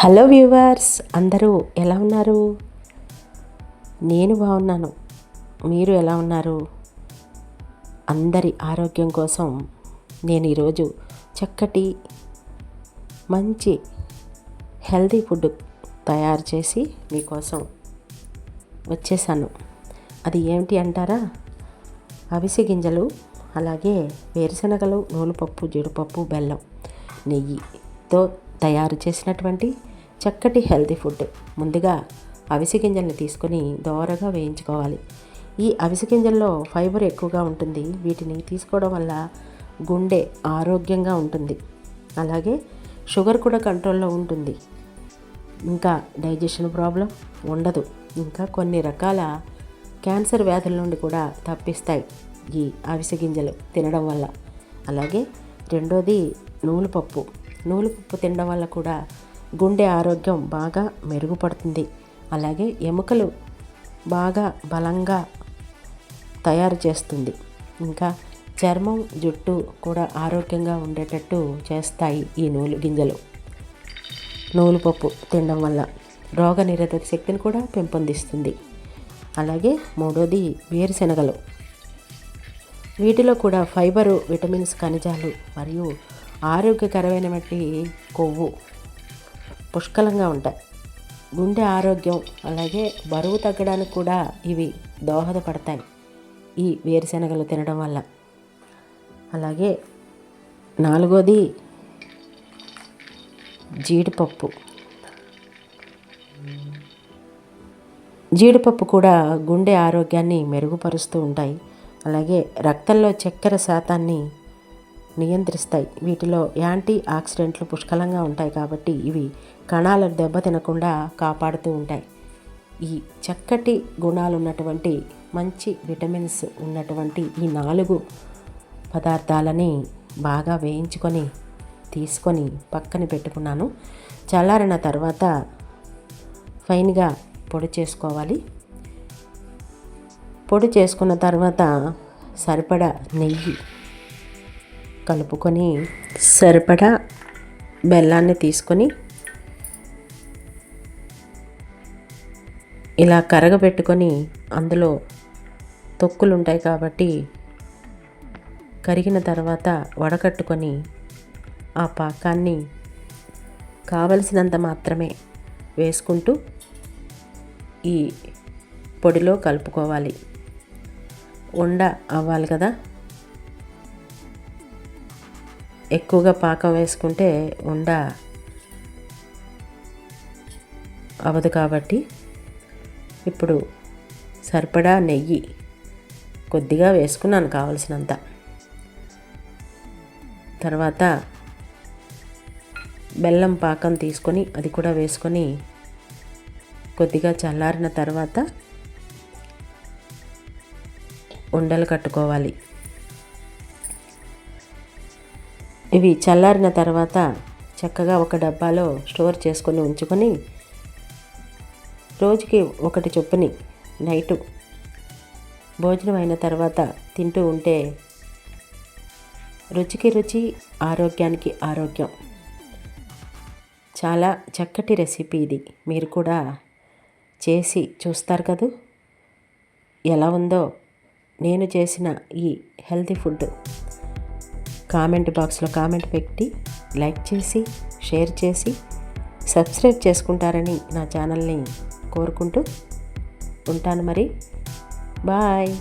Hello viewers, అందరూ ఎలా ఉన్నారు? నేను బాగున్నాను. మీరు ఎలా ఉన్నారు? అందరి ఆరోగ్యం కోసం నేను ఈరోజు చక్కటి మంచి హెల్తీ ఫుడ్ తయారు చేసి మీకోసం వచ్చేసాను. అది ఏమిటి అంటారా? అవిసె గింజలు, అలాగే వేరుశనగలు, నూనెపప్పు, జీడిపప్పు, బెల్లం, నెయ్యితో తయారు చేసినటువంటి చక్కటి హెల్తీ ఫుడ్. ముందుగా అవిసె గింజల్ని తీసుకొని దోరగా వేయించుకోవాలి. ఈ అవిసె గింజల్లో ఫైబర్ ఎక్కువగా ఉంటుంది. వీటిని తీసుకోవడం వల్ల గుండె ఆరోగ్యంగా ఉంటుంది, అలాగే షుగర్ కూడా కంట్రోల్లో ఉంటుంది, ఇంకా డైజెషన్ ప్రాబ్లం ఉండదు, ఇంకా కొన్ని రకాల క్యాన్సర్ వ్యాధుల నుండి కూడా తప్పిస్తాయి ఈ అవిసె గింజలు తినడం వల్ల. అలాగే రెండోది నూనెపప్పు తినడం వల్ల కూడా గుండె ఆరోగ్యం బాగా మెరుగుపడుతుంది, అలాగే ఎముకలు బాగా బలంగా తయారు చేస్తుంది, ఇంకా చర్మం, జుట్టు కూడా ఆరోగ్యంగా ఉండేటట్టు చేస్తాయి ఈ గింజలు. నూనెపప్పు తినడం వల్ల రోగనిరోధక శక్తిని కూడా పెంపొందిస్తుంది. అలాగే మూడోది వేరుశనగలు. వీటిలో కూడా ఫైబరు, విటమిన్స్, ఖనిజాలు మరియు ఆరోగ్యకరమైనటువంటి కొవ్వు పుష్కలంగా ఉంటాయి. గుండె ఆరోగ్యం, అలాగే బరువు తగ్గడానికి కూడా ఇవి దోహదపడతాయి ఈ వేరుశనగలు తినడం వల్ల. అలాగే నాలుగోది జీడిపప్పు. జీడిపప్పు కూడా గుండె ఆరోగ్యాన్ని మెరుగుపరుస్తూ ఉంటాయి, అలాగే రక్తంలో చక్కెర శాతాన్ని నియంత్రిస్తాయి. వీటిలో యాంటీ ఆక్సిడెంట్లు పుష్కలంగా ఉంటాయి కాబట్టి ఇవి కణాలను దెబ్బతినకుండా కాపాడుతూ ఉంటాయి. ఈ చక్కటి గుణాలు ఉన్నటువంటి, మంచి విటమిన్స్ ఉన్నటువంటి ఈ 4 పదార్థాలని బాగా వేయించుకొని తీసుకొని పక్కన పెట్టుకున్నాను. చల్లారిన తర్వాత ఫైన్గా పొడి చేసుకోవాలి. పొడి చేసుకున్న తర్వాత సరిపడా నెయ్యి కలుపుకొని, సరిపడా బెల్లాన్ని తీసుకొని ఇలా కరగబెట్టుకొని, అందులో తొక్కులు ఉంటాయి కాబట్టి కరిగిన తర్వాత వడకట్టుకొని ఆ పాకాన్ని కావలసినంత మాత్రమే వేసుకుంటూ ఈ పొడిలో కలుపుకోవాలి. ఉండ అవ్వాలి కదా, ఎక్కువగా పాకం వేసుకుంటే ఉండ అవ్వదు కాబట్టి ఇప్పుడు సరిపడా నెయ్యి కొద్దిగా వేసుకున్నాను కావలసినంత. తర్వాత బెల్లం పాకం తీసుకొని అది కూడా వేసుకొని కొద్దిగా చల్లారిన తర్వాత ఉండలు కట్టుకోవాలి. ఇవి చల్లారిన తర్వాత చక్కగా ఒక డబ్బాలో స్టోర్ చేసుకొని ఉంచుకొని రోజుకి ఒకటి చొప్పుని నైటు భోజనం అయిన తర్వాత తింటూ ఉంటే రుచికి రుచి, ఆరోగ్యానికి ఆరోగ్యం. చాలా చక్కటి రెసిపీ ఇది. మీరు కూడా చేసి చూస్తారు కదూ ఎలా ఉందో. నేను చేసిన ఈ హెల్తీ ఫుడ్ కామెంట్ బాక్స్లో కామెంట్ పెట్టి, లైక్ చేసి, షేర్ చేసి, సబ్స్క్రైబ్ చేసుకుంటారని నా ఛానల్ని కోరుకుంటూ ఉంటాను. మరి బాయ్.